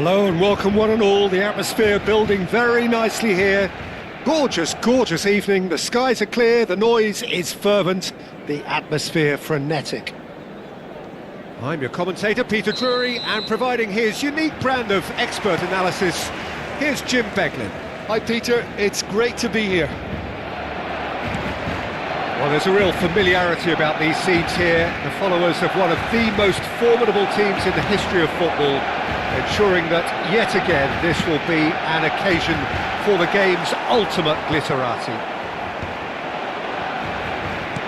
Hello and welcome one and all. The atmosphere building very nicely here. Gorgeous, gorgeous evening. The skies are clear, the noise is fervent, the atmosphere frenetic. I'm your commentator, Peter Drury, and providing his unique brand of expert analysis, here's Jim Beglin. Hi Peter, it's great to be here. Well, there's a real familiarity about these scenes here. The followers of one of the most formidable teams in the history of football, ensuring that, yet again, this will be an occasion for the game's ultimate glitterati.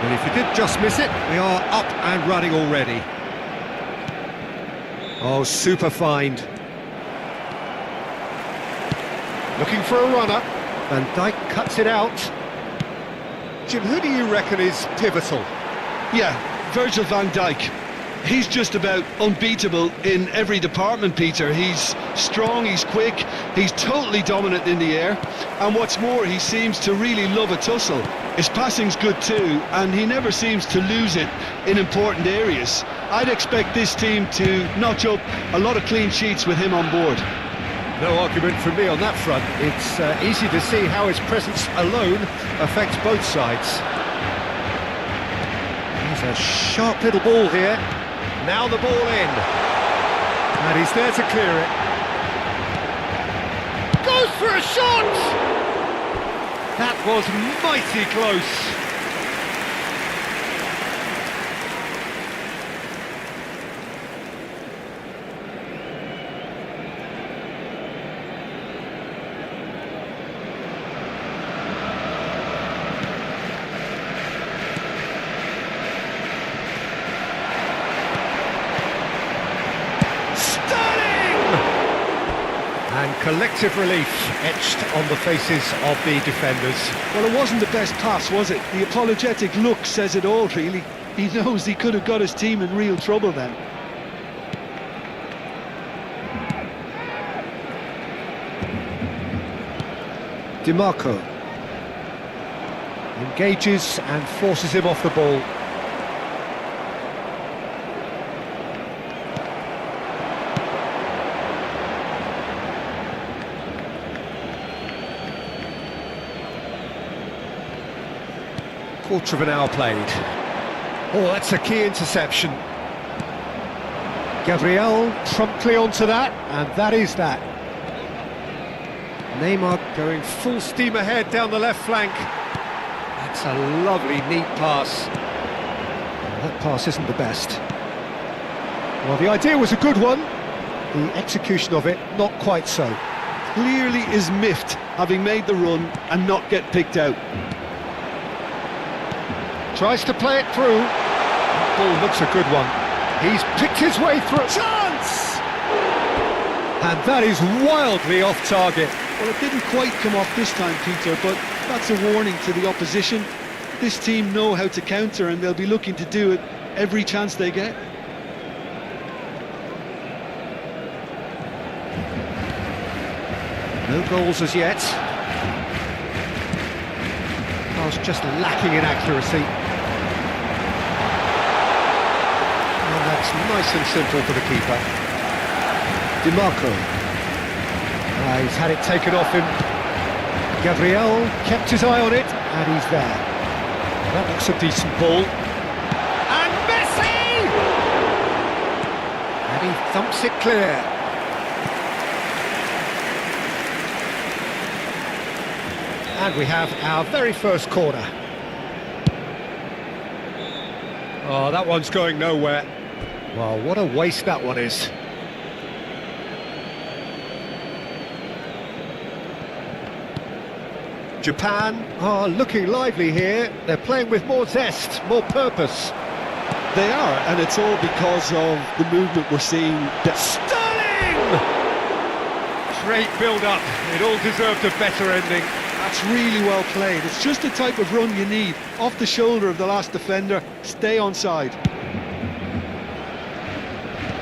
And if you did just miss it, we are up and running already. Oh, super find. Looking for a runner. Van Dijk cuts it out. Jim, who do you reckon is pivotal? Yeah, Virgil van Dijk. He's just about unbeatable in every department, Peter. He's strong, he's quick, he's totally dominant in the air, and what's more, he seems to really love a tussle. His passing's good too, and he never seems to lose it in important areas. I'd expect this team to notch up a lot of clean sheets with him on board. No argument from me on that front. It's easy to see how his presence alone affects both sides. He's a sharp little ball here. Now the ball in. And he's there to clear it. Goes for a shot! That was mighty close. And collective relief etched on the faces of the defenders. Well, it wasn't the best pass, was it? The apologetic look says it all, really. He knows he could have got his team in real trouble then. DiMarco engages and forces him off the ball. Quarter of an hour played. Oh, that's a key interception. Gabriel promptly onto that, and that is that. Neymar going full steam ahead down the left flank. That's a lovely, neat pass. Well, that pass isn't the best. Well, the idea was a good one. The execution of it, not quite so. Clearly is miffed, having made the run and not get picked out. Tries to play it through. That ball looks a good one. He's picked his way through. Chance! And that is wildly off target. Well, it didn't quite come off this time, Peter, but that's a warning to the opposition. This team know how to counter, and they'll be looking to do it every chance they get. No goals as yet. I was just lacking in accuracy. And that's nice and simple for the keeper. DiMarco. He's had it taken off him. Gabriel kept his eye on it, and he's there. That looks a decent ball. And Messi! And he thumps it clear. And we have our very first corner. Oh, that one's going nowhere. Well, what a waste that one is. Japan are looking lively here. They're playing with more zest, more purpose. They are, and it's all because of the movement we're seeing. Sterling! Great build-up. It all deserved a better ending. That's really well played. It's just the type of run you need. Off the shoulder of the last defender, stay onside.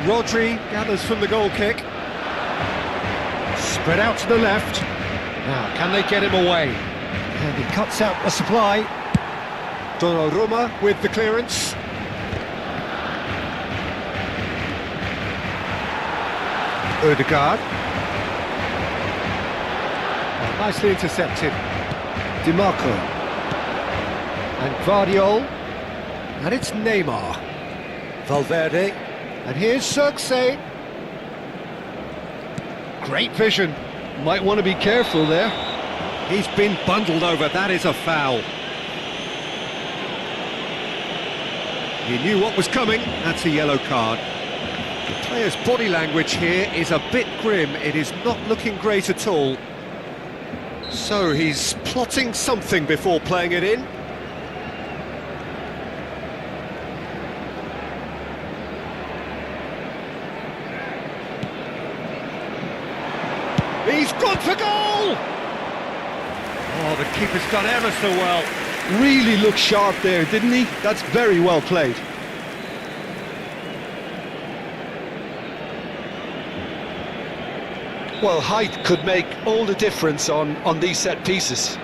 Rodri gathers from the goal kick. Spread out to the left. Now, can they get him away? And he cuts out the supply. Donnarumma with the clearance. Ødegaard. Nicely intercepted. DiMarco. And Guardiol. And it's Neymar. Valverde. And here's Circe. Great vision. Might want to be careful there. He's been bundled over, that is a foul. He knew what was coming, that's a yellow card. The player's body language here is a bit grim, it is not looking great at all. So he's plotting something before playing it in. He's gone for goal! Oh, the keeper's done ever so well. Really looked sharp there, didn't he? That's very well played. Well, height could make all the difference on these set pieces.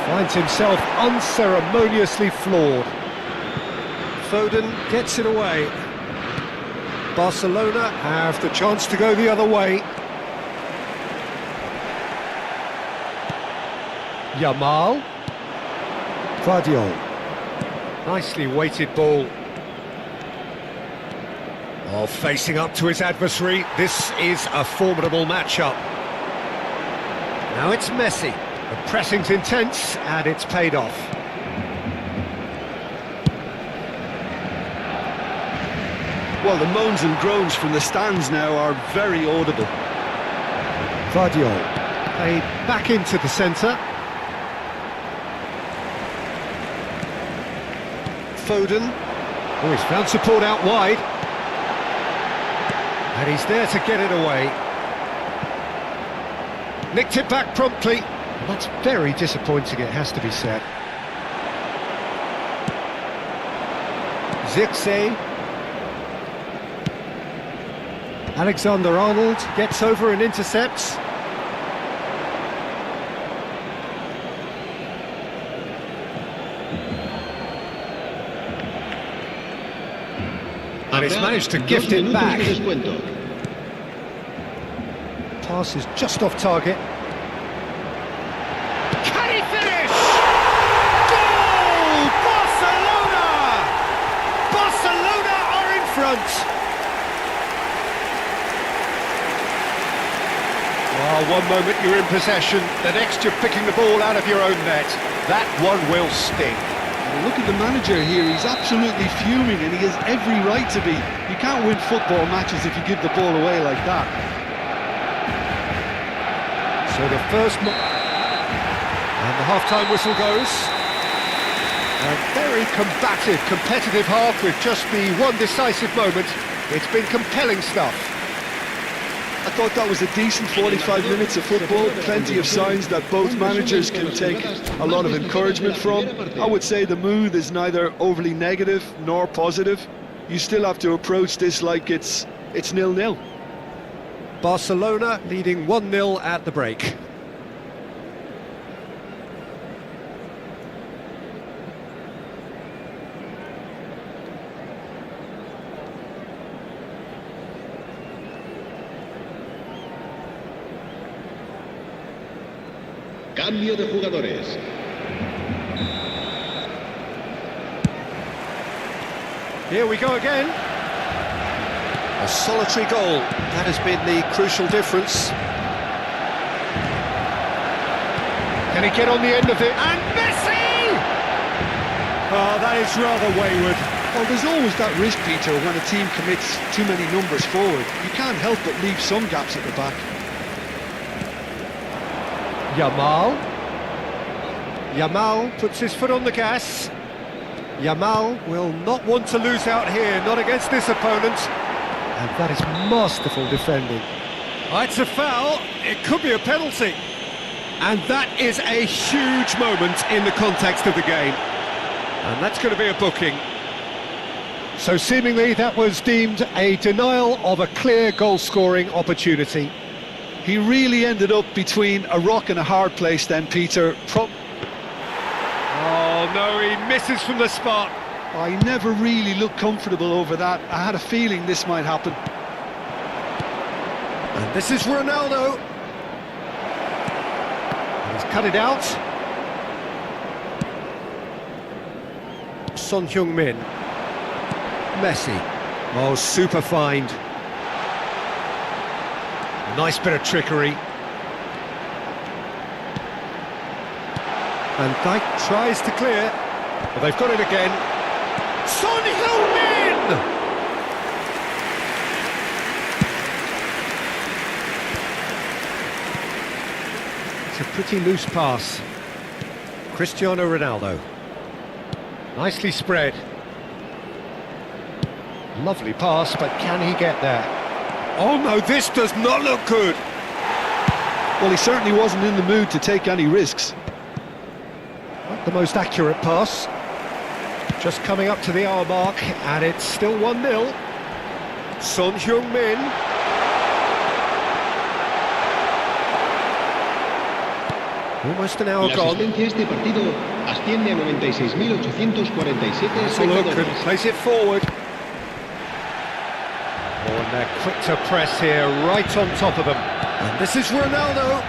Finds himself unceremoniously floored. Foden gets it away. Barcelona have the chance to go the other way. Yamal. Guardiol. Nicely weighted ball. Oh, facing up to his adversary, this is a formidable matchup. Now it's Messi. The pressing's intense and it's paid off. Well, the moans and groans from the stands now are very audible. Guardiol. Played back into the centre. Foden. Oh, he's found support out wide. And he's there to get it away. Nicked it back promptly. And that's very disappointing, it has to be said. Zirkzee. Alexander-Arnold gets over and intercepts. And he's managed to gift it back. Pass is just off target. Can he finish? Goal! Barcelona! Barcelona are in front. Well, one moment you're in possession, the next you're picking the ball out of your own net. That one will sting. Look at the manager here, he's absolutely fuming and he has every right to be. You can't win football matches if you give the ball away like that. So the first... and the half-time whistle goes. A very combative, competitive half with just the one decisive moment. It's been compelling stuff. I thought that was a decent 45 minutes of football, plenty of signs that both managers can take a lot of encouragement from. I would say the mood is neither overly negative nor positive. You still have to approach this like it's 0-0. Barcelona leading 1-0 at the break. Cambio de jugadores. Here we go again. A solitary goal. That has been the crucial difference. Can he get on the end of it? And Messi! Oh, that is rather wayward. Well, there's always that risk, Peter, when a team commits too many numbers forward. You can't help but leave some gaps at the back. Yamal puts his foot on the gas. Yamal will not want to lose out here, not against this opponent. And that is masterful defending. Oh, it's a foul, it could be a penalty. And that is a huge moment in the context of the game. And that's going to be a booking. So seemingly that was deemed a denial of a clear goal-scoring opportunity. He really ended up between a rock and a hard place then, Peter. Oh no, he misses from the spot. I never really looked comfortable over that. I had a feeling this might happen. And this is Ronaldo. He's cut it out. Son Heung-min. Messi. Oh, super find. Nice bit of trickery. And Dijk tries to clear. But they've got it again. Son Heung-min! It's a pretty loose pass. Cristiano Ronaldo. Nicely spread. Lovely pass, but can he get there? Oh no, this does not look good. Well, he certainly wasn't in the mood to take any risks. Not the most accurate pass. Just coming up to the hour mark, and it's still 1-0. Son Heung-min. Almost an hour La gone. asistencia a este partido asciende a 96.847 Let's have a look and espectadores. place it forward. Oh, and they're quick to press here, right on top of them. And this is Ronaldo.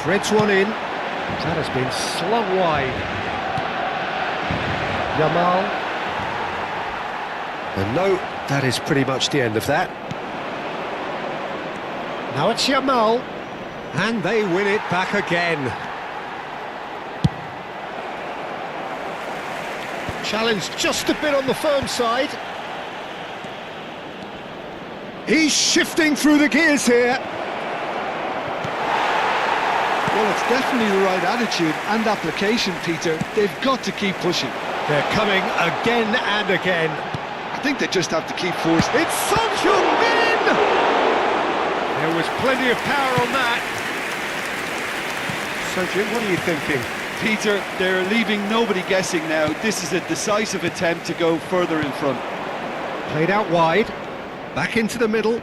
Threads one in. That has been slung wide. Yamal. And no, that is pretty much the end of that. Now it's Yamal. And they win it back again. Challenge just a bit on the firm side. He's shifting through the gears here. Well, it's definitely the right attitude and application, Peter. They've got to keep pushing. They're coming again and again. I think they just have to keep forcing. It's Son Heung-min! There was plenty of power on that. So, Jim, what are you thinking? Peter, they're leaving nobody guessing now. This is a decisive attempt to go further in front. Played out wide. Back into the middle.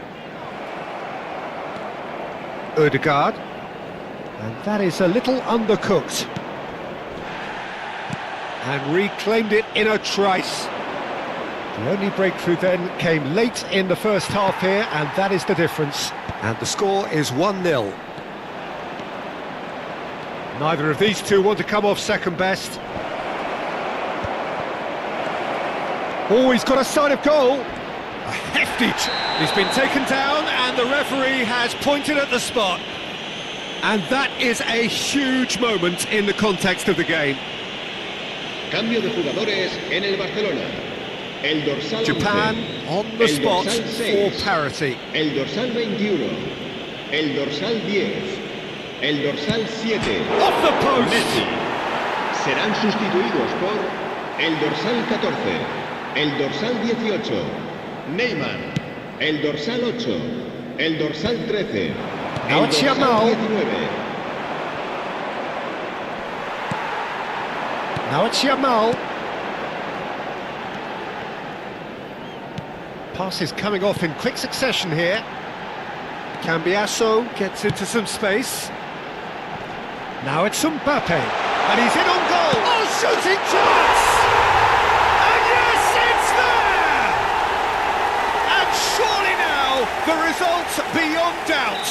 Ødegaard. And that is a little undercooked. And reclaimed it in a trice. The only breakthrough then came late in the first half here, and that is the difference. And the score is 1-0. Neither of these two want to come off second best. Oh, he's got a sight of goal. A hefty... He's been taken down and the referee has pointed at the spot. And that is a huge moment in the context of the game. Cambio de jugadores en el Barcelona. El dorsal Japan 11, on the el spot dorsal for 6, parity. el dorsal 21, el dorsal 10, el dorsal 7. Off the post! Messi. Serán sustituidos por el dorsal 14, el dorsal 18, Neymar, el dorsal 8, el dorsal 13, Now el it's dorsal Yamal. 19. Now it's Yamal. Passes coming off in quick succession here. Cambiasso gets into some space. Now it's Mbappe. And he's in on goal. Oh, shooting chance! And yes, it's there! And surely now, the result's beyond doubt.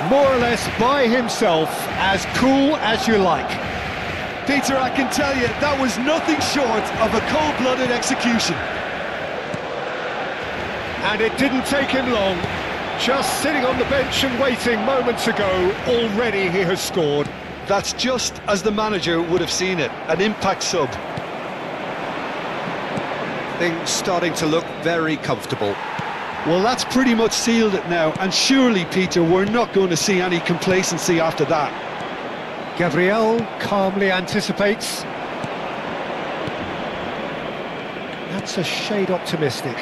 More or less by himself, as cool as you like. Peter, I can tell you, that was nothing short of a cold-blooded execution. And it didn't take him long. Just sitting on the bench and waiting moments ago, already he has scored. That's just as the manager would have seen it, an impact sub. Things starting to look very comfortable. Well, that's pretty much sealed it now, and surely, Peter, we're not going to see any complacency after that. Gabriel calmly anticipates. That's a shade optimistic.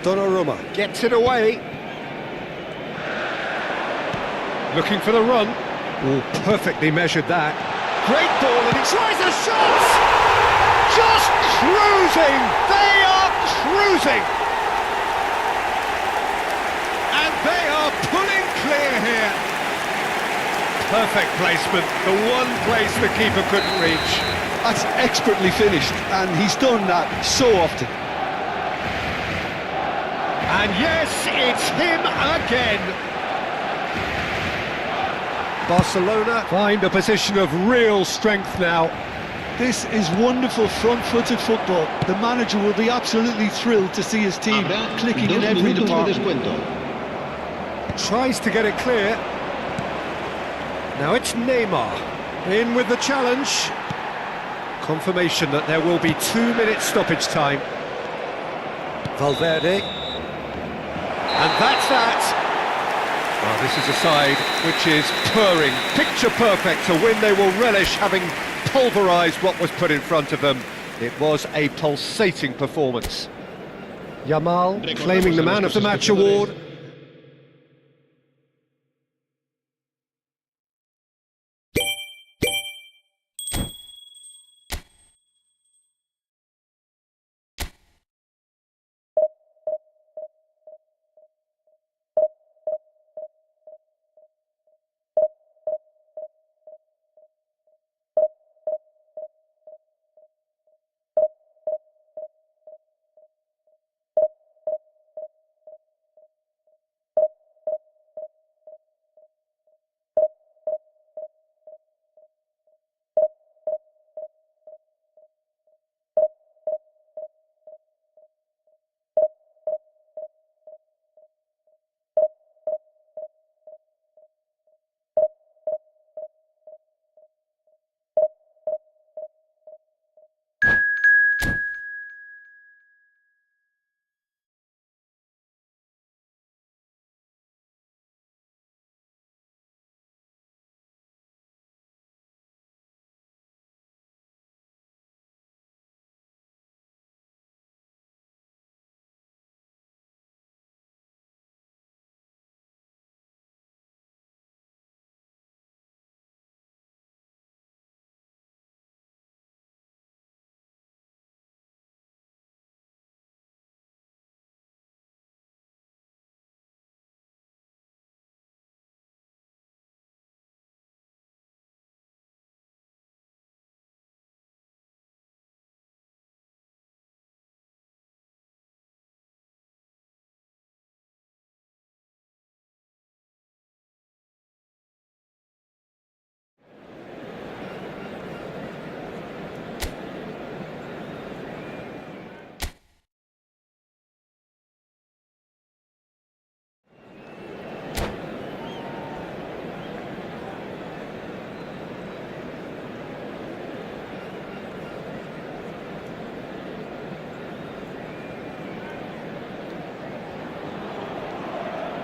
Donnarumma gets it away. Looking for the run. Oh, perfectly measured that. Great ball, and he tries a shot! Just cruising! They are cruising! And they are pulling clear here. Perfect placement, the one place the keeper couldn't reach. That's expertly finished, and he's done that so often. And yes, it's him again. Barcelona find a position of real strength now. This is wonderful front-footed football. The manager will be absolutely thrilled to see his team Habrá clicking 2 in every minutos de department. descuento. Tries to get it clear. Now it's Neymar. In with the challenge. Confirmation that there will be 2 minutes stoppage time. Valverde. And that's that. Well, this is a side which is purring, picture perfect, a win they will relish, having pulverised what was put in front of them. It was a pulsating performance. Yamal claiming the Man of the Match award.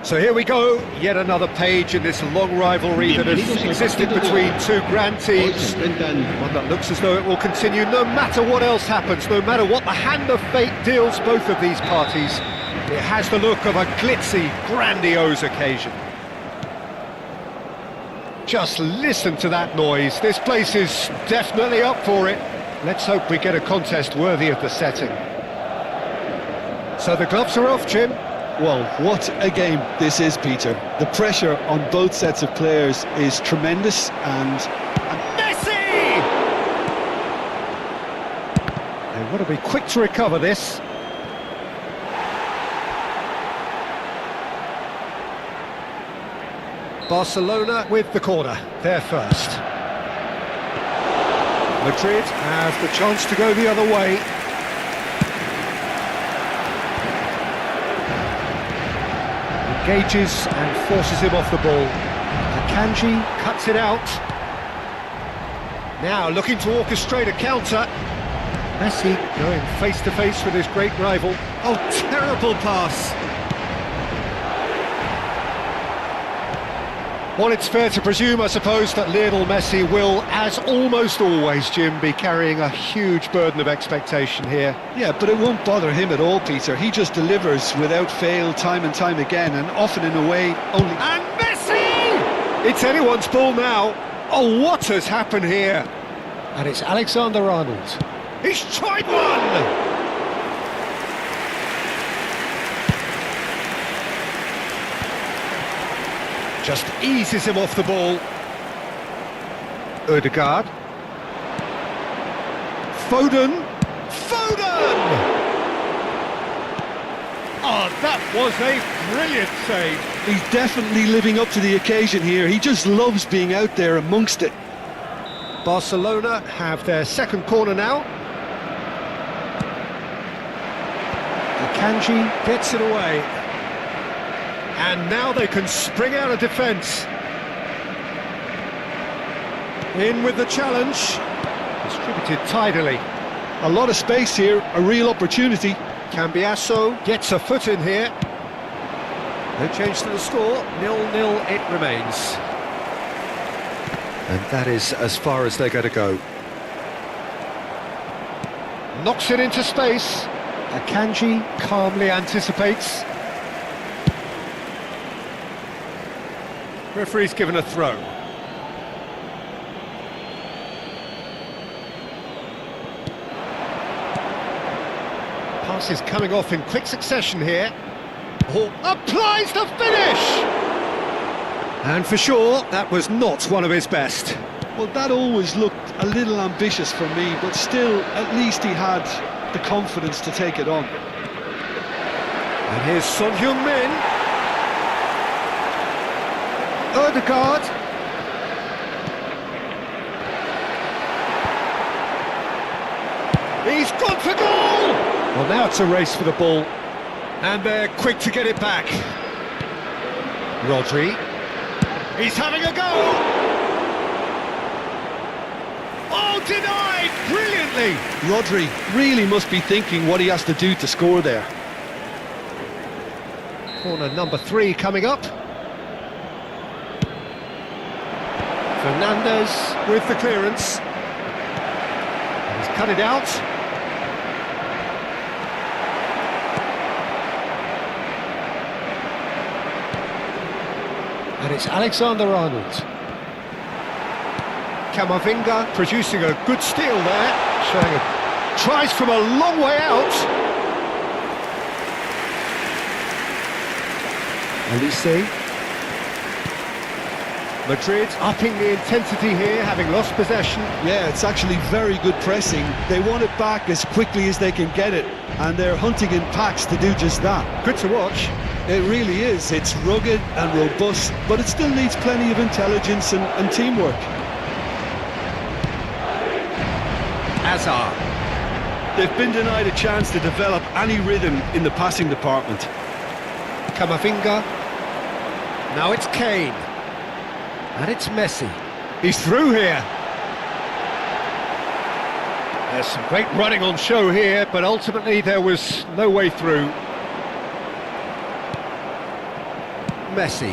So here we go, yet another page in this long rivalry that has existed between two grand teams. One that looks as though it will continue no matter what else happens, no matter what the hand of fate deals both of these parties. It has the look of a glitzy, grandiose occasion. Just listen to that noise. This place is definitely up for it. Let's hope we get a contest worthy of the setting. So the gloves are off, Jim. Well, what a game this is, Peter. The pressure on both sets of players is tremendous, and Messi! They want to be quick to recover this. Barcelona with the corner, they're first. Madrid have the chance to go the other way. Engages and forces him off the ball. Akanji cuts it out. Now looking to orchestrate a counter. Messi going face to face with his great rival. Oh, terrible pass. Well, it's fair to presume, I suppose, that Lionel Messi will, as almost always, Jim, be carrying a huge burden of expectation here. yeah, but it won't bother him at all, Peter. He just delivers without fail time and time again, and often in a way only... And Messi! It's anyone's ball now. Oh, what has happened here? And it's Alexander-Arnold. He's tried one! Just eases him off the ball. Ødegaard. Foden! Oh, that was a brilliant save. He's definitely living up to the occasion here. He just loves being out there amongst it. Barcelona have their second corner now. Akanji gets it away. And now they can spring out of defence. In with the challenge. Distributed tidily. A lot of space here, a real opportunity. Cambiasso gets a foot in here. No change to the score, 0-0 it remains. And that is as far as they're going to go. Knocks it into space. Akanji calmly anticipates. Referee's given a throw. Passes coming off in quick succession here. Oh, applies the finish! And for sure, that was not one of his best. Well, that always looked a little ambitious for me, but still, at least he had the confidence to take it on. And here's Son Heung-min. Ødegaard. He's gone for goal! Well, now it's a race for the ball. And they're quick to get it back. Rodri. He's having a go! Oh, denied! Brilliantly! Rodri really must be thinking what he has to do to score there. Corner number 3 coming up. Fernandes with the clearance. He's cut it out. And it's Alexander-Arnold. Camavinga producing a good steal there, showing a tries from a long way out. Elise. Madrid upping the intensity here, having lost possession. Yeah, it's actually very good pressing. They want it back as quickly as they can get it, and they're hunting in packs to do just that. Good to watch. It really is. It's rugged and robust, but it still needs plenty of intelligence and teamwork. Hazard. They've been denied a chance to develop any rhythm in the passing department. Camavinga. Now it's Kane. And it's Messi. He's through here. There's some great running on show here, but ultimately there was no way through. Messi.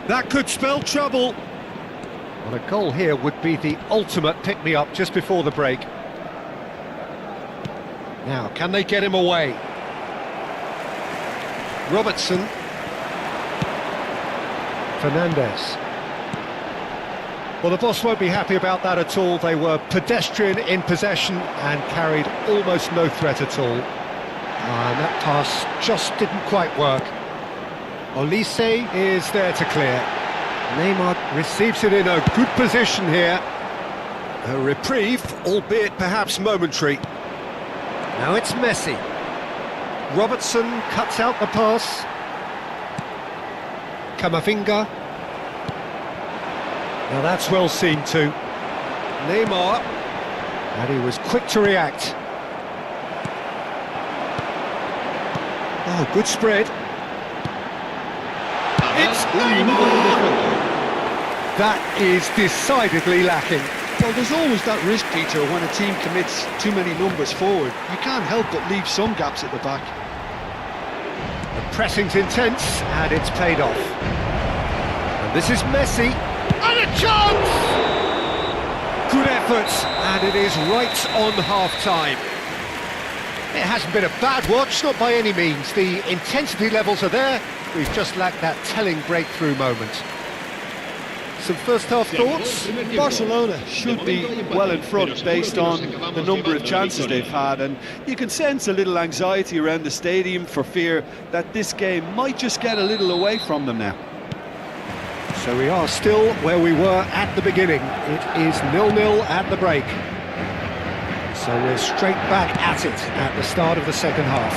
That could spell trouble. Well, a goal here would be the ultimate pick-me-up just before the break. Now, can they get him away? Robertson. Fernandes. Well, the boss won't be happy about that at all. They were pedestrian in possession and carried almost no threat at all. And that pass just didn't quite work. Olise is there to clear. Neymar receives it in a good position here. A reprieve, albeit perhaps momentary. Now it's Messi. Robertson cuts out the pass. Camavinga. Now that's well seen too. Neymar. And he was quick to react. Oh, good spread. It's Neymar! That is decidedly lacking. Well, there's always that risk, Peter, when a team commits too many numbers forward. You can't help but leave some gaps at the back. The pressing's intense, and it's paid off. And this is Messi, and a chance! Good effort, and it is right on half-time. It hasn't been a bad watch, not by any means. The intensity levels are there. We've just lacked that telling breakthrough moment. Some first-half thoughts? Barcelona should be well in front based on the number of chances they've had, and you can sense a little anxiety around the stadium for fear that this game might just get a little away from them now. So we are still where we were at the beginning. It is 0-0 at the break. So we're straight back at it at the start of the second half.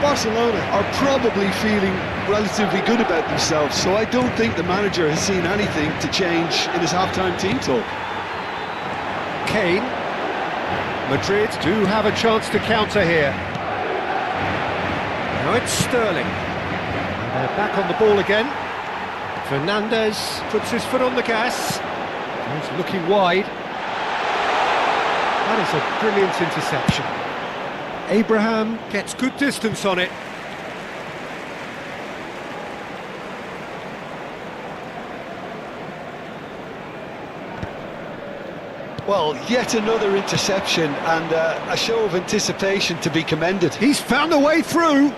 Barcelona are probably feeling relatively good about themselves, so I don't think the manager has seen anything to change in his half-time team talk. Kane. Madrid do have a chance to counter here. Now it's Sterling. And they're back on the ball again. Fernandez puts his foot on the gas. He's looking wide. That is a brilliant interception. Abraham gets good distance on it. Well, yet another interception and a show of anticipation to be commended. He's found a way through.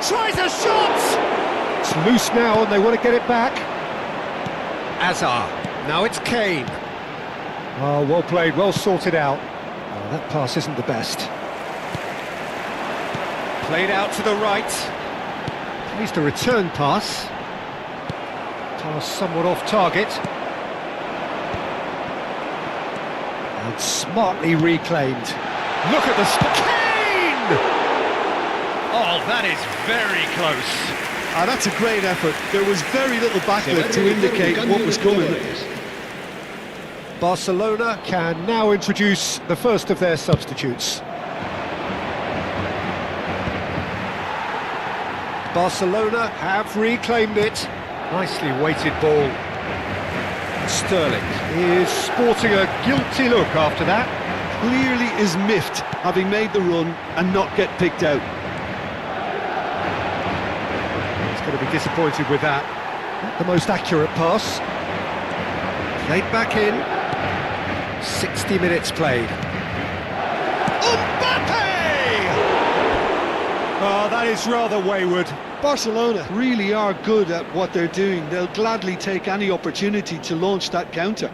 Tries a shot! It's loose now and they want to get it back. Azar. Now it's Kane. Oh, well played, well sorted out. Oh, that pass isn't the best. Played out to the right. Plays the return pass. Pass somewhat off target. And smartly reclaimed. Look at the Kane! Oh, that is very close. Ah, that's a great effort. There was very little backward to indicate what was coming. Barcelona can now introduce the first of their substitutes. Barcelona have reclaimed it. Nicely weighted ball. Sterling is sporting a guilty look after that. Clearly is miffed, having made the run and not get picked out. He's going to be disappointed with that. Not the most accurate pass. Played back in. 60 minutes played. Mbappe! Oh, that is rather wayward. Barcelona really are good at what they're doing. They'll gladly take any opportunity to launch that counter.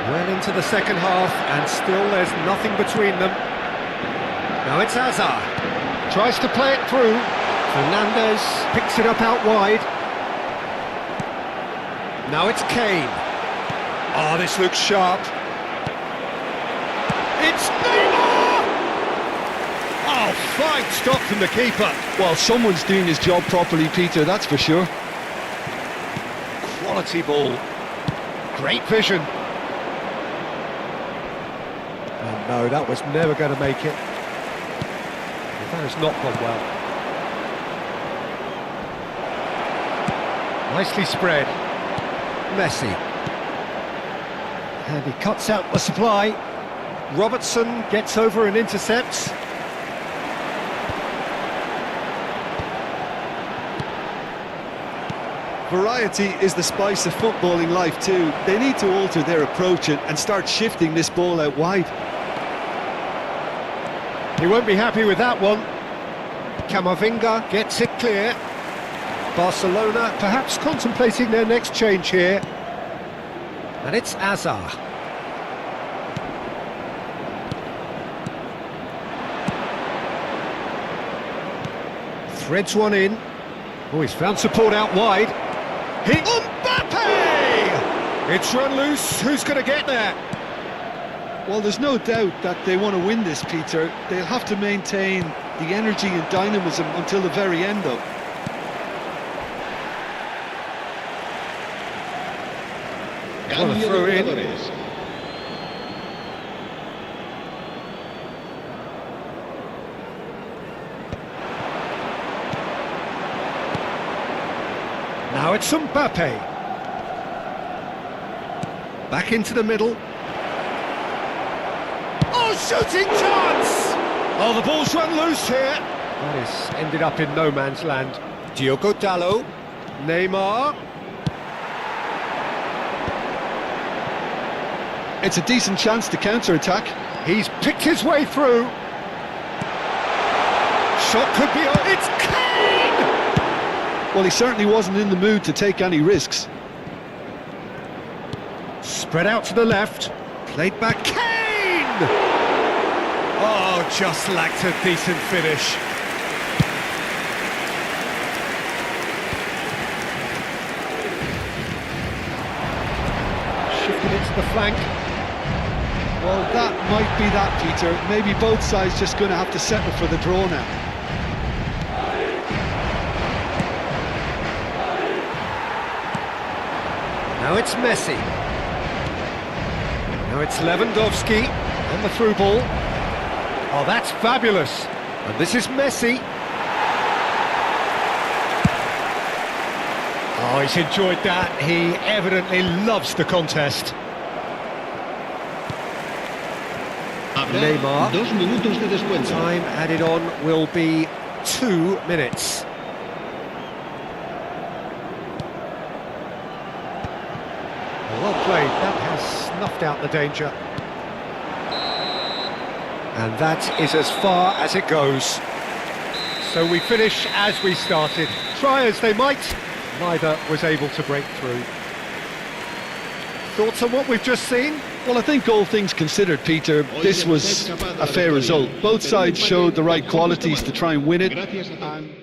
Well into the second half, and still there's nothing between them. Now it's Azar. Tries to play it through. Fernandez picks it up out wide. Now it's Kane. Oh, this looks sharp. It's Neymar! Oh, fine stop from the keeper. Well, someone's doing his job properly, Peter, that's for sure. Quality ball. Great vision. Oh, no, that was never going to make it. That has not gone well. Nicely spread. Messi. And he cuts out the supply. Robertson gets over and intercepts. Variety is the spice of footballing life too. They need to alter their approach and start shifting this ball out wide. He won't be happy with that one. Camavinga gets it clear. Barcelona perhaps contemplating their next change here. And it's Azar. Threads one in. Oh, he's found support out wide. Mbappe! It's run loose. Who's going to get there? Well, there's no doubt that they want to win this, Peter. They'll have to maintain the energy and dynamism until the very end, though. What a throw in. Now it's Mbappe. Back into the middle. Oh, shooting chance! Oh, the ball's run loose here. That is ended up in no man's land. Diogo Dalot. Neymar. It's a decent chance to counter-attack. He's picked his way through. Shot could be on. It's Kane! Well, he certainly wasn't in the mood to take any risks. Spread out to the left. Played back. Kane! Oh, just lacked a decent finish. Shifted it to the flank. Well, that might be that, Peter. Maybe both sides just going to have to settle for the draw now. Now it's Messi. Now it's Lewandowski on the through ball. Oh, that's fabulous. And this is Messi. Oh, he's enjoyed that. He evidently loves the contest. Neymar. 2 minutos de descuento. Time added on will be 2 minutes. Well played, that has snuffed out the danger. And that is as far as it goes. So we finish as we started. Try as they might, neither was able to break through. Thoughts on what we've just seen? Well, I think all things considered, Peter, this was a fair result. Both sides showed the right qualities to try and win it. And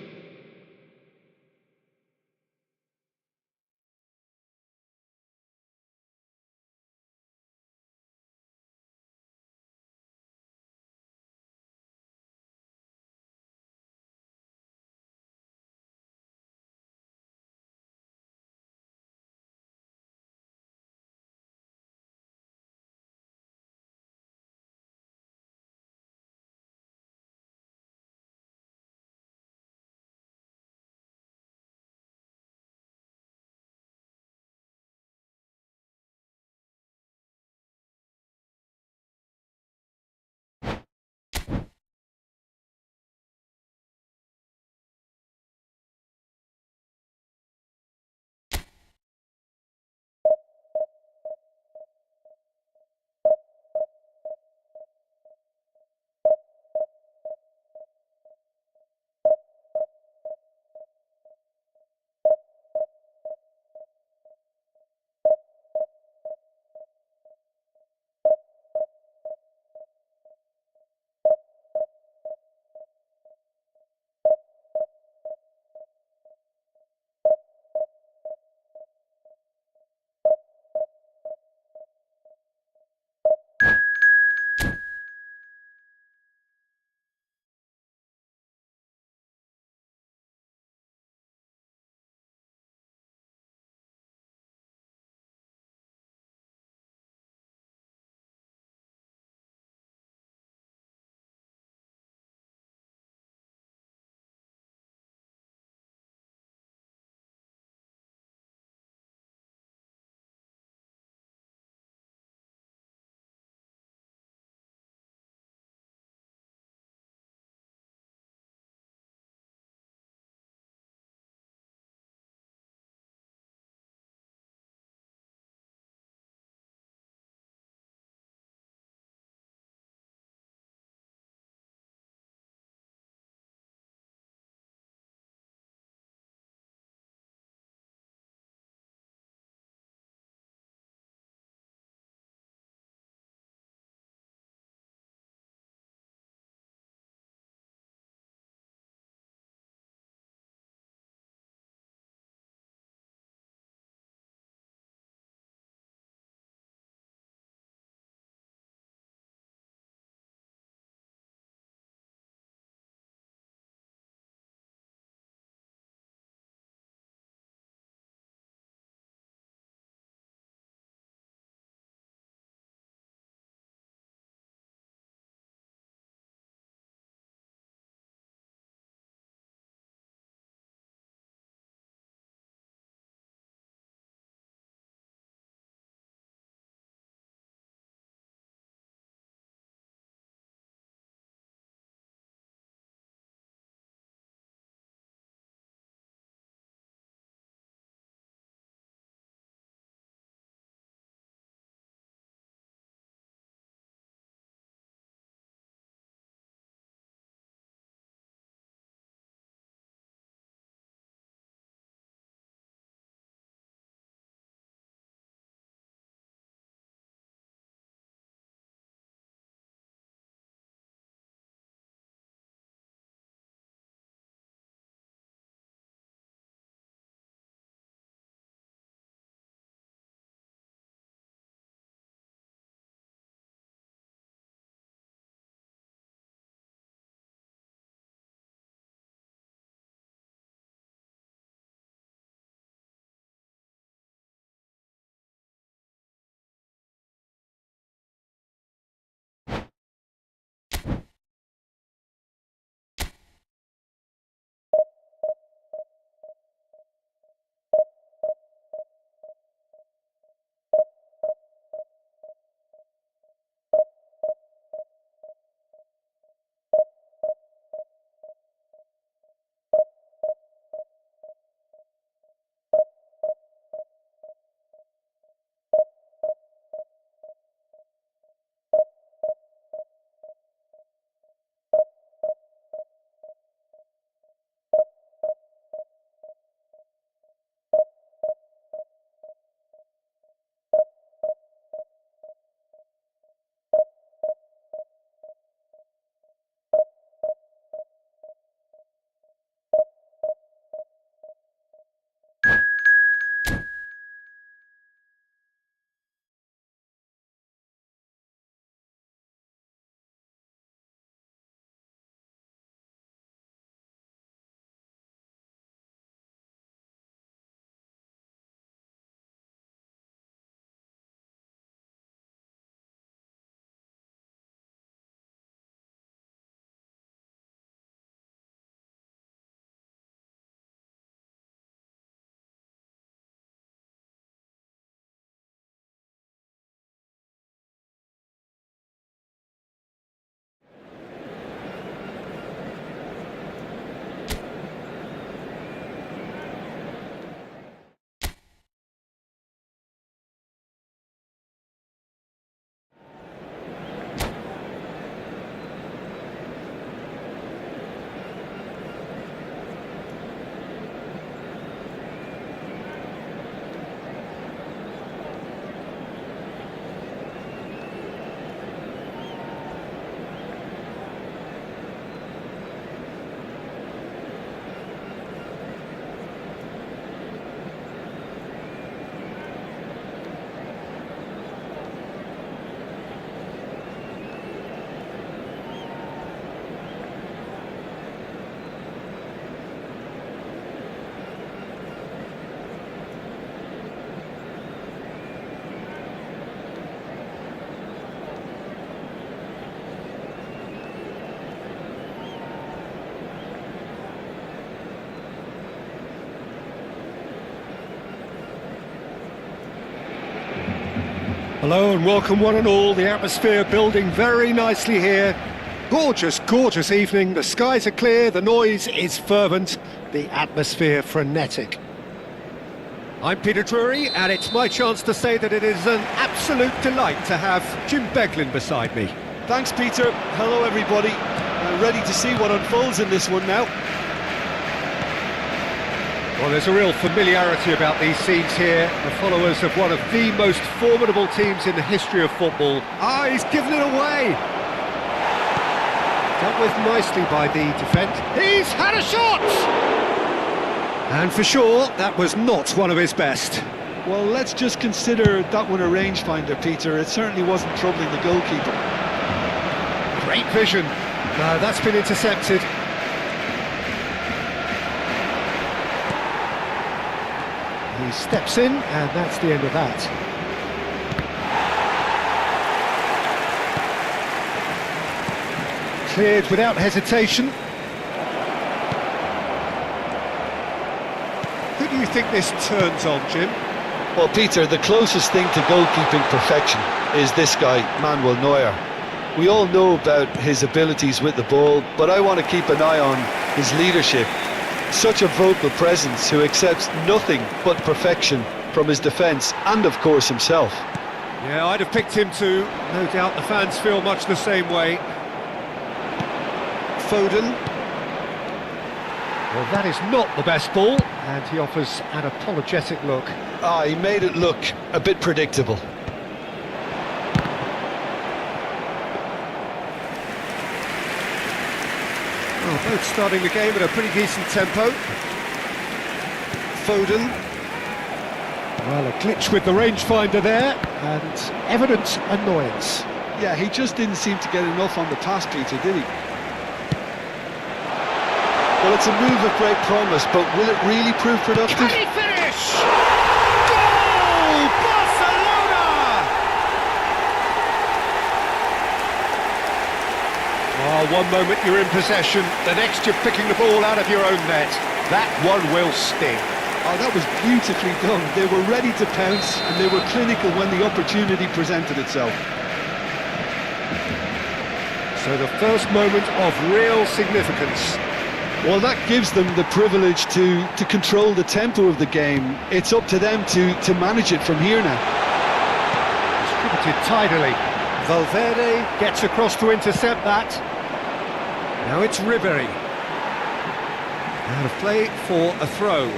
Hello and welcome one and all, the atmosphere building very nicely here. Gorgeous, gorgeous evening, the skies are clear, the noise is fervent, the atmosphere frenetic. I'm Peter Drury and it's my chance to say that it is an absolute delight to have Jim Beglin beside me. Thanks, Peter. Hello, everybody. Ready to see what unfolds in this one now. Well, there's a real familiarity about these scenes here. The followers of one of the most formidable teams in the history of football. Ah, he's given it away! Dealt with nicely by the defence. He's had a shot! And for sure, that was not one of his best. Well, let's just consider that one a rangefinder, Peter. It certainly wasn't troubling the goalkeeper. Great vision. No, that's been intercepted. He steps in, and that's the end of that. Cleared without hesitation. Who do you think this turns on, Jim? Well, Peter, the closest thing to goalkeeping perfection is this guy, Manuel Neuer. We all know about his abilities with the ball, but I want to keep an eye on his leadership. Such a vocal presence who accepts nothing but perfection from his defence and, of course, himself. Yeah, I'd have picked him too. No doubt the fans feel much the same way. Foden. Well, that is not the best ball, and he offers an apologetic look. Ah, he made it look a bit predictable. Well, both starting the game at a pretty decent tempo. Foden. Well, a glitch with the rangefinder there, and evident annoyance. Yeah, he just didn't seem to get enough on the pass, Peter, did he? Well, it's a move of great promise, but will it really prove productive? Can he finish? Goal! Barcelona! Oh, one moment you're in possession, the next you're picking the ball out of your own net. That one will sting. Oh, that was beautifully done. They were ready to pounce, and they were clinical when the opportunity presented itself. So the first moment of real significance. Well, that gives them the privilege to control the tempo of the game. It's up to them to manage it from here now. Distributed tidily. Valverde gets across to intercept that. Now it's Ribery. Out of play for a throw.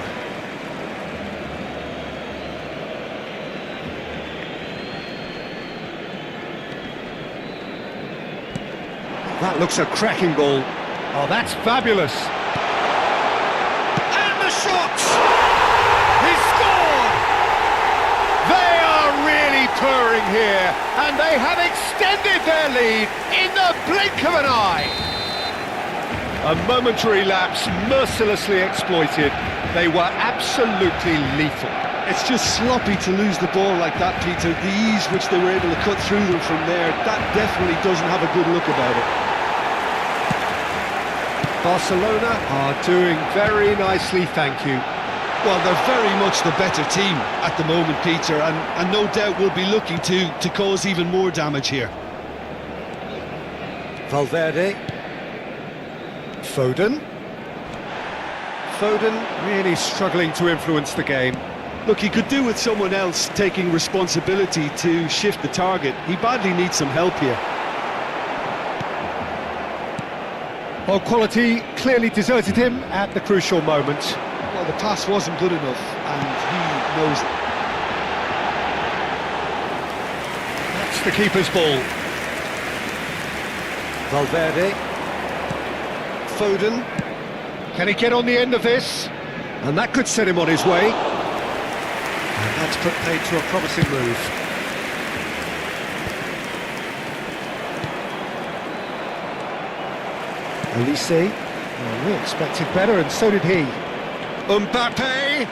That looks a cracking ball. Oh, that's fabulous. And the shot! He's scored! They are really purring here, and they have extended their lead in the blink of an eye. A momentary lapse mercilessly exploited. They were absolutely lethal. It's just sloppy to lose the ball like that, Peter. The ease which they were able to cut through them from there, that definitely doesn't have a good look about it. Barcelona are doing very nicely, thank you. Well, they're very much the better team at the moment, Peter, and no doubt will be looking to cause even more damage here. Valverde. Foden. Foden really struggling to influence the game. Look, he could do with someone else taking responsibility to shift the target. He badly needs some help here. Well, quality clearly deserted him at the crucial moment. Well, the pass wasn't good enough, and he knows it. That's the keeper's ball. Valverde. Foden. Can he get on the end of this? And that could set him on his way. And that's put paid to a promising move. LIVEEE. Well, we expected better, and so did he. Mbappe!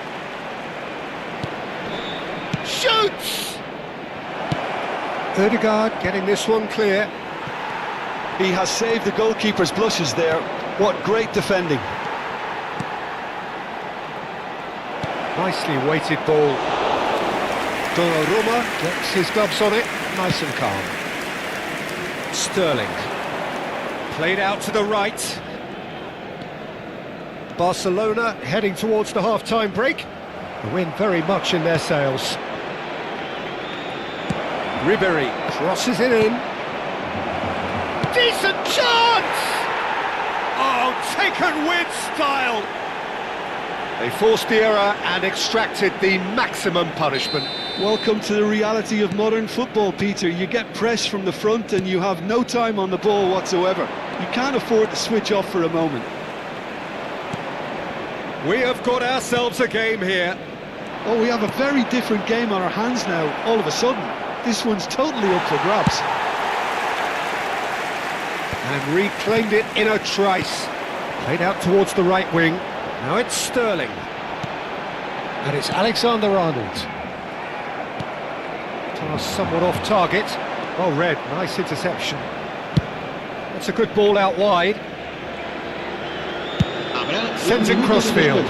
Shoots! Ødegaard getting this one clear. He has saved the goalkeeper's blushes there. What great defending. Nicely weighted ball. Donnarumma gets his gloves on it, nice and calm. Sterling. Played out to the right. Barcelona heading towards the half-time break. The wind very much in their sails. Ribéry crosses it in. Decent chance! Oh, taken with style! They forced the error and extracted the maximum punishment. Welcome to the reality of modern football, Peter. You get press from the front and you have no time on the ball whatsoever. You can't afford to switch off for a moment. We have got ourselves a game here. Oh, we have a very different game on our hands now, all of a sudden. This one's totally up for grabs. And reclaimed it in a trice. Played out towards the right wing. Now it's Sterling. And it's Alexander-Arnold. Pass somewhat off target. Well read, nice interception. That's a good ball out wide. Sends it crossfield.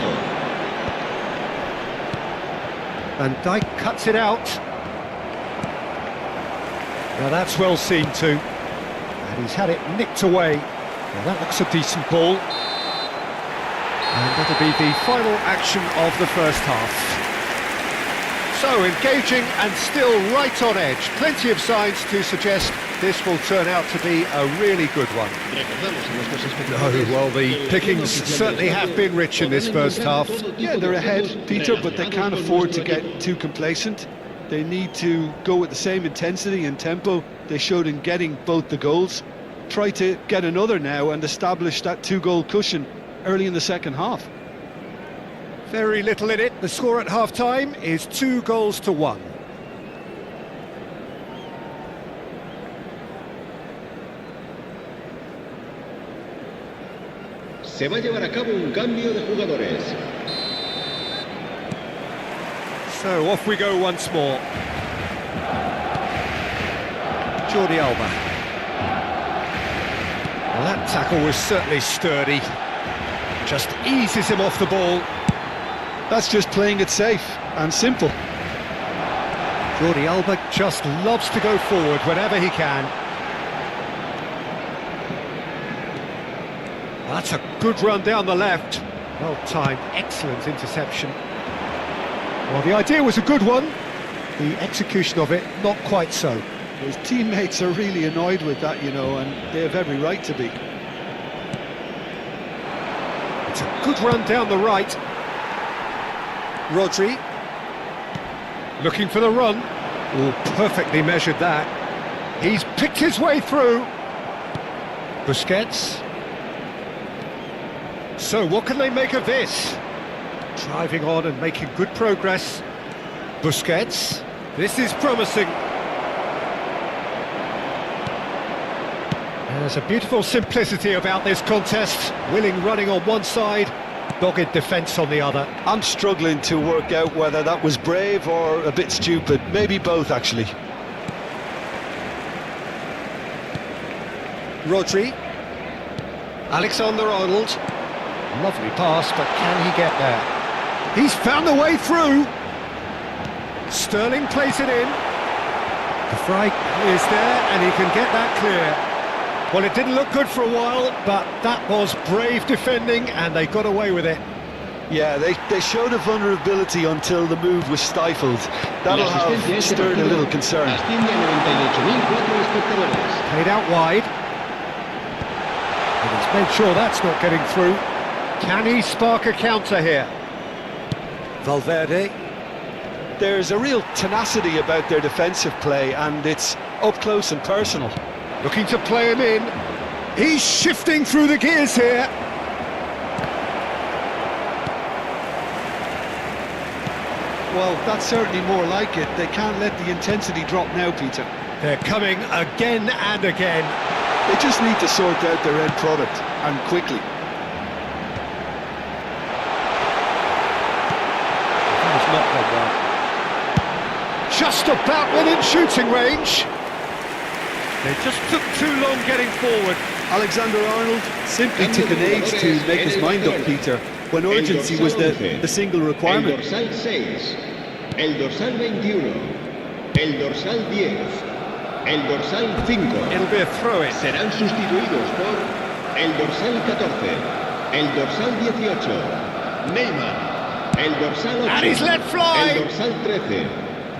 Van Dijk cuts it out. Now that's well seen too. And he's had it nicked away. Now that looks a decent ball. And that'll be the final action of the first half. So engaging and still right on edge. Plenty of signs to suggest this will turn out to be a really good one. No, well, the pickings certainly have been rich in this first half. Yeah, they're ahead, Peter, but they can't afford to get too complacent. They need to go with the same intensity and tempo they showed in getting both the goals. Try to get another now and establish that two-goal cushion early in the second half. Very little in it. The score at half-time is 2-1. Se va a llevar a cabo un cambio de jugadores. So off we go once more. Jordi Alba. Well, that tackle was certainly sturdy. Just eases him off the ball. That's just playing it safe and simple. Jordi Alba just loves to go forward whenever he can. That's a good run down the left. Well timed, excellent interception. Well, the idea was a good one. The execution of it, not quite so. His teammates are really annoyed with that, you know, and they have every right to be. It's a good run down the right. Rodri. Looking for the run. Oh, perfectly measured that. He's picked his way through. Busquets. So what can they make of this? Driving on and making good progress. Busquets. This is promising. There's a beautiful simplicity about this contest. Willing running on one side, dogged defence on the other. I'm struggling to work out whether that was brave or a bit stupid. Maybe both, actually. Rodri. Alexander-Arnold. Lovely pass, but can he get there? He's found the way through. Sterling plays it in. The fry is there, and he can get that clear. Well, it didn't look good for a while, but that was brave defending, and they got away with it. Yeah, they showed a vulnerability until the move was stifled. That'll have stirred a little concern. Played out wide. And he's made sure that's not getting through. Can he spark a counter here? Valverde. There's a real tenacity about their defensive play, and it's up close and personal. Looking to play him in. He's shifting through the gears here. Well, that's certainly more like it. They can't let the intensity drop now, Peter. They're coming again and again. They just need to sort out their end product, and quickly. That has not gone well. Just about within shooting range. They just took too long getting forward. Alexander-Arnold simply took an age to make his mind up, Peter, when urgency was the single requirement. el dorsal 21, el dorsal 10, el dorsal 5. It'll be a throw-in. Serán sustituidos por el dorsal 14, el dorsal 18, Neymar, el dorsal 8, And he's let fly. el dorsal 13,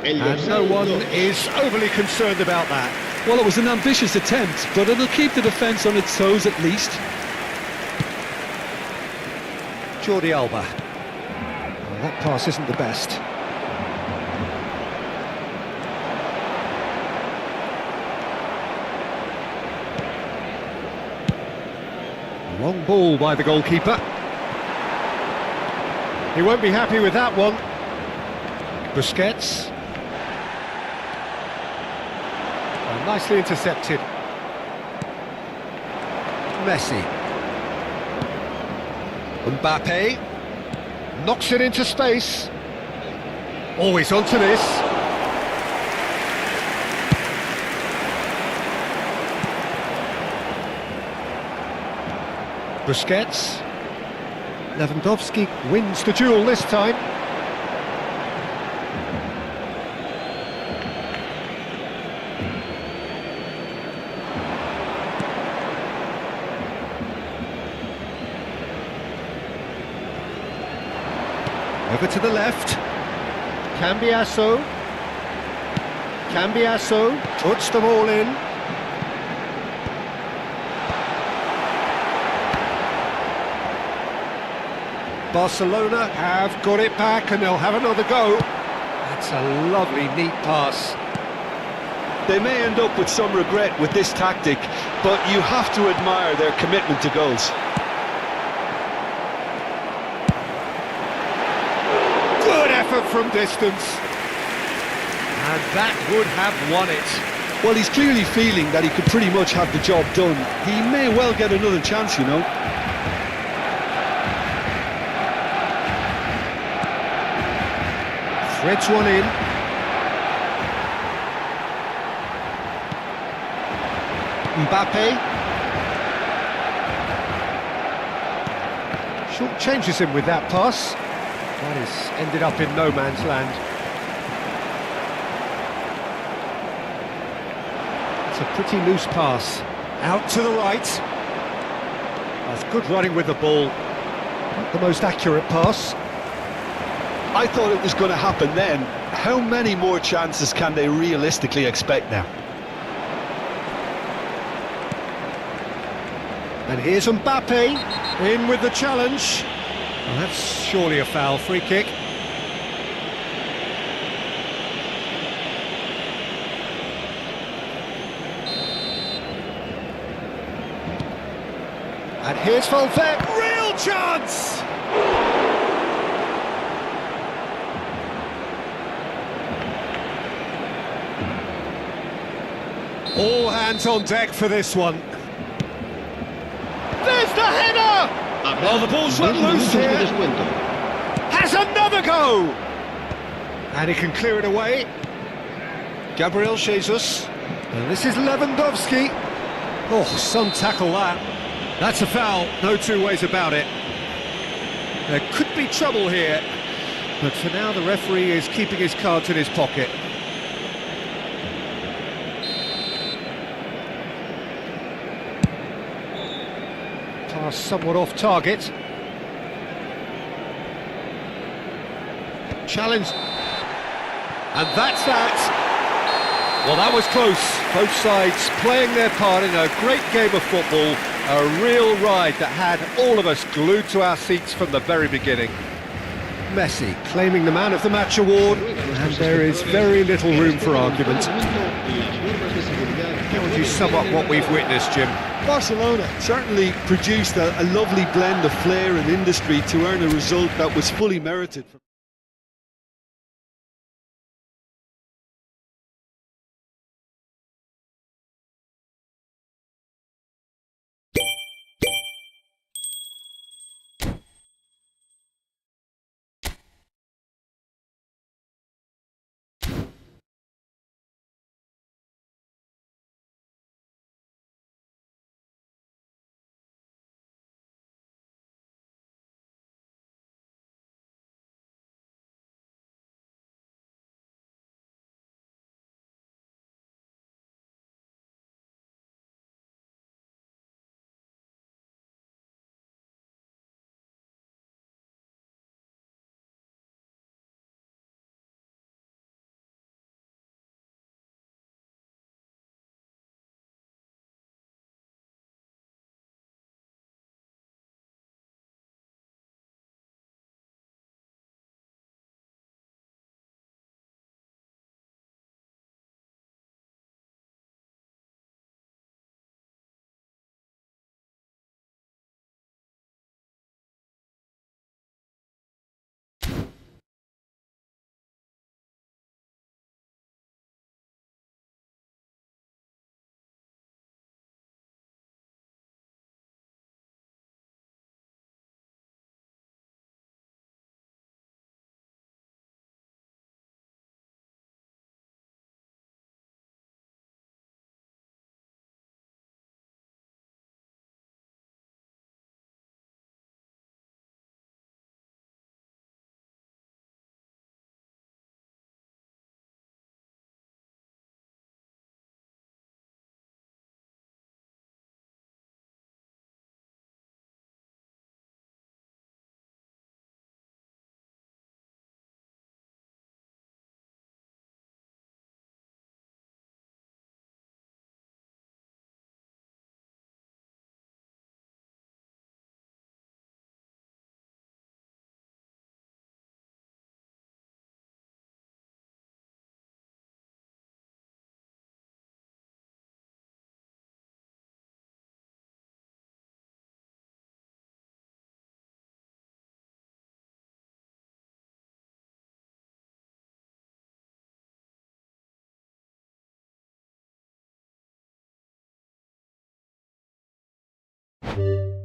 el And dorsal no one 2. is overly concerned about that. Well, it was an ambitious attempt, but it'll keep the defence on its toes at least. Jordi Alba. Well, that pass isn't the best. Long ball by the goalkeeper. He won't be happy with that one. Busquets. Well, nicely intercepted. Messi. Mbappe. Knocks it into space. Always onto this. Busquets. Lewandowski wins the duel this time. Over to the left. Cambiasso. Cambiasso puts them all in. Barcelona have got it back and they'll have another go. That's a lovely, neat pass. They may end up with some regret with this tactic, but you have to admire their commitment to goals. Good effort from distance. And that would have won it. Well, he's clearly feeling that he could pretty much have the job done. He may well get another chance, you know. Threads one in. Mbappe. Short changes him with that pass. That has ended up in no man's land. It's a pretty loose pass. Out to the right. That's good running with the ball. Not the most accurate pass. I thought it was going to happen then. How many more chances can they realistically expect now? And here's Mbappe, in with the challenge. Well, that's surely a foul, free kick. And here's Valverde, real chance! All hands on deck for this one. There's the header! Well, the ball's let loose here. Has another go! And he can clear it away. Gabriel Jesus. And this is Lewandowski. Oh, some tackle that. That's a foul, no two ways about it. There could be trouble here. But for now, the referee is keeping his cards in his pocket. Pass somewhat off target. Challenge. And that's that. Well, that was close. Both sides playing their part in a great game of football. A real ride that had all of us glued to our seats from the very beginning. Messi claiming the Man of the Match award, and there is very little room for argument. How would you sum up what we've witnessed, Jim? Barcelona certainly produced a lovely blend of flair and industry to earn a result that was fully merited. Bye.